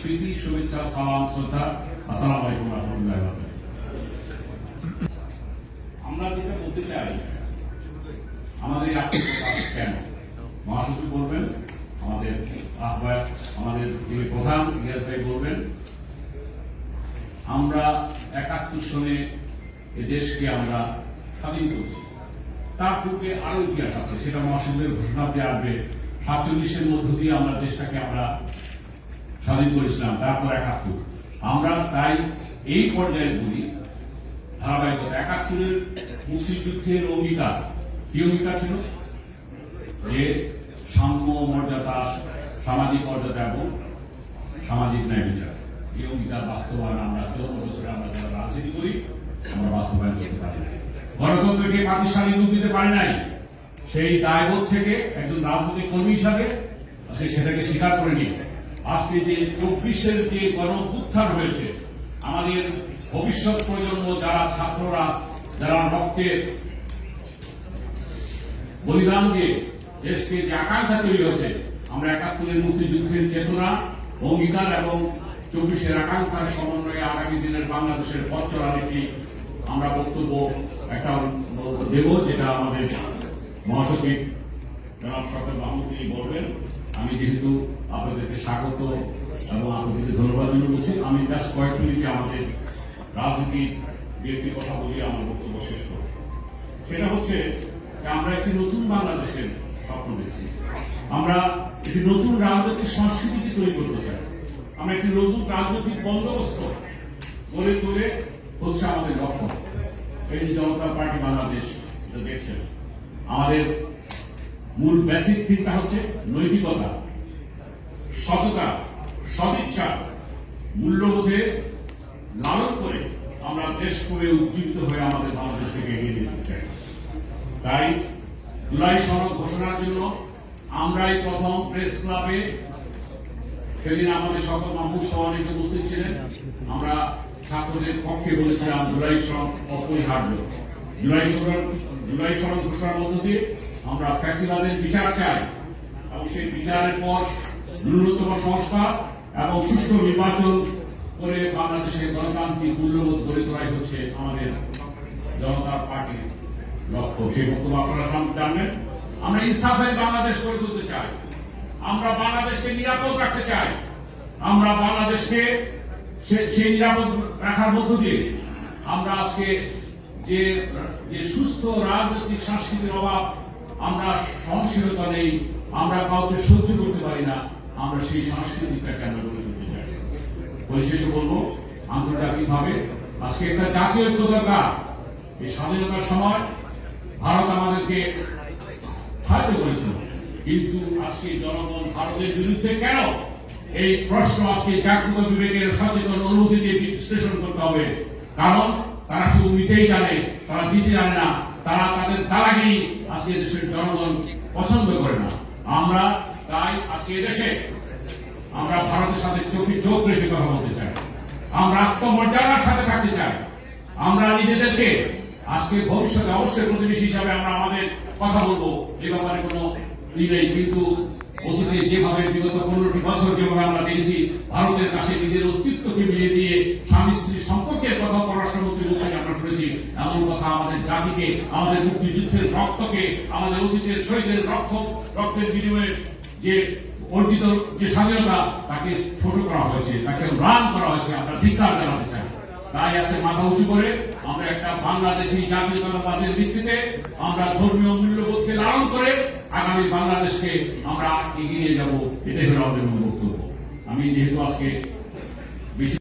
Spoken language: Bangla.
প্রীতি শুভেচ্ছা সালাম শ্রদ্ধা আসসালামু আলাইকুম রাহমাতুল্লাহি ওয়া বারাকাতুহু। আমরা যেটা বলতে চাই আমাদের আত্মপ্রকাশ কেন মহাসচিব বলবেন, আমাদের আহ্বায়ক আমাদের যিনি প্রধান ইলিয়াস ভাই বলবেন। আমরা ৭১ সনে এ দেশকে আমরা স্বাধীন করেছি, তার পূর্বে আরো ইতিহাস আছে, সেটা মহাসচিবের ঘোষণাতে আসবে। ৪৭-এর মধ্য দিয়ে আমরা দেশটাকে আমরা স্বাধীন করেছিলাম, তারপর ৭১। আমরা তাই এই পর্যায়ে বলি ধারাবাহিকতা ৭১-এর মুক্তিযুদ্ধের অঙ্গীকার কি অঙ্গীকার ছিল? যে সাম্য মর্যাদা, সামাজিক মর্যাদা এবং সামাজিক ন্যায় বিচার, এই অঙ্গীকার বাস্তবায়ন আমরা ১৪ বছরে আমরা যারা রাজনীতি করি আমরা বাস্তবায়ন করতে পারি নাই। গণতন্ত্রকে পাকিস্তানি রূপ দিতে পারে নাই। সেই দায়বোধ থেকে একজন রাজনৈতিক কর্মী হিসাবে সেটাকে স্বীকার করে নিয়ে আজকে যে ২৪-এর যে গণ-উত্থান হয়েছে, আমাদের ভবিষ্যৎ প্রজন্ম যারা ছাত্ররা যারা রক্তের বলিদান দিয়ে দেশকে যে আকাঙ্ক্ষা তৈরি হয়েছে, আমরা ৭১-এর মুক্তিযুদ্ধের চেতনা অঙ্গীকার এবং ২৪-এর আকাঙ্ক্ষার সমন্বয়ে আগামী দিনের বাংলাদেশের পথ চলার একটি আমরা বক্তব্য একটা দেব, যেটা আমাদের মহাসচিব জনাব শওকত মাহমুদ তিনি বলবেন। আমি যেহেতু আপনাদেরকে স্বাগত এবং আপনাদেরকে ধন্যবাদ জানাচ্ছি, আমি জাস্ট কয়েক মিনিটে আমাদের রাজনীতির ব্যক্তির কথা বলে আমার বক্তব্য শেষ করব। সেটা হচ্ছে যে আমরা একটি নতুন বাংলাদেশের স্বপ্ন দেখছি, আমরা একটি নতুন রাজনৈতিক সংস্কৃতিকে তৈরি করতে চাই, আমরা একটি নতুন রাজনৈতিক বন্দোবস্ত গড়ে তুলে হচ্ছে আমাদের লক্ষ্য। এই জনতা পার্টি বাংলাদেশ দেখছেন, আমাদের মূল বেসিক থিমটা হচ্ছে নৈতিকতা, সততা, সদিচ্ছা, মূল্যবোধে লালন করে আমরা দেশ করে উজ্জীবিত হয়ে আমাদের বাংলাদেশকে এগিয়ে নিতে চাই। তাই জুলাই সনদ ঘোষণার জন্য আমরাই প্রথম প্রেস ক্লাবে, সেদিন আমাদের সকল মাহমুদ সহ অনেকে উপস্থিত ছিলেন, আমরা ছাত্রদের পক্ষে বলেছিলাম জুলাই সনদ অপরিহার্য। জুলাই সনদ ঘোষণার মধ্য দিয়ে আমরা ফ্যাসিবাদের বিচার চাই এবং সেই বিচারের পর ন্যূনতম সংস্কার এবং সুষ্ঠু নির্বাচন করে বাংলাদেশের গণতান্ত্রিক মূল্যবোধ গড়ে তোলাই হচ্ছে আমাদের জনতা পার্টির লক্ষ্য। সেই বক্তব্য আপনারা জানবেন। আমরা ইনসাফের বাংলাদেশ গড়ে তুলতে চাই, আমরা বাংলাদেশকে নিরাপদ রাখতে চাই, আমরা বাংলাদেশকে সেই নিরাপদ রাখার মধ্য দিয়ে আমরা আজকে যে সুস্থ রাজনৈতিক সংস্কৃতির অভাব, আমরা সহনশীলতা নেই, আমরা কাউকে সহ্য করতে পারি না, আমরা সেই সংস্কৃতিটাকে আমরা গড়ে তুলতে চাই। পরিশেষে বলবো, আন্তর্জাতিকভাবে আজকে একটা জাতীয় ঐক্য দরকার। এই স্বাধীনতার সময় ভারত আমাদেরকে সাহায্য করেছিল, কিন্তু আজকে জনগণ ভারতের বিরুদ্ধে কেন? এই প্রশ্ন আজকে জাগ্রত বিবেকের সচেতন অনুভূতি দিয়ে বিশ্লেষণ করতে হবে। কারণ তারা শুধু নিতেই জানে, তারা দিতে জানে না, তারা তাদের দালাগিরি আজকে দেশের জনগণ পছন্দ করে না। আমরা তাই আজকে দেশে আমরা ভারতের সাথে চোখে চোখ রেখে কথা বলতে চাই, আমরা আত্মমর্যাদার সাথে থাকতে চাই, আমরা নিজেদেরকে আজকে ভবিষ্যতে অবশ্যই প্রতিবেশী হিসাবে আমরা আমাদের কথা বলবো, এ ব্যাপারে কোনো নেই। কিন্তু অতীতে যেভাবে বিগত 15টি বছর যেভাবে আমরা দেখেছি ভারতের কাছে নিজের অস্তিত্বকে মিলিয়ে দিয়ে স্বামী স্ত্রীর সম্পর্কের কথা পররাষ্ট্রমন্ত্রীর মুখ থেকে আমরা শুনেছি, এমন কথা আমাদের জাতিকে, আমাদের মুক্তিযুদ্ধের রক্তকে, আমাদের অতীতের শহীদের রক্তের বিনিময়ে যে অর্জিত যে স্বাধীনতা, তাকে ছোট করা হয়েছে, তাকে ম্লান করা হয়েছে। আমরা ধিক্কার জানাতে চাই। তাই আজকে মাথা উঁচু করে আমরা একটা বাংলাদেশী জাতীয়তাবাদের ভিত্তিতে আমরা ধর্মীয় মূল্যবোধকে লালন করে আগামী বাংলাদেশকে আমরা এগিয়ে নিয়ে যাব, এটাই হলো আমাদের মূল বক্তব্য। আমি যেহেতু আজকে বেশি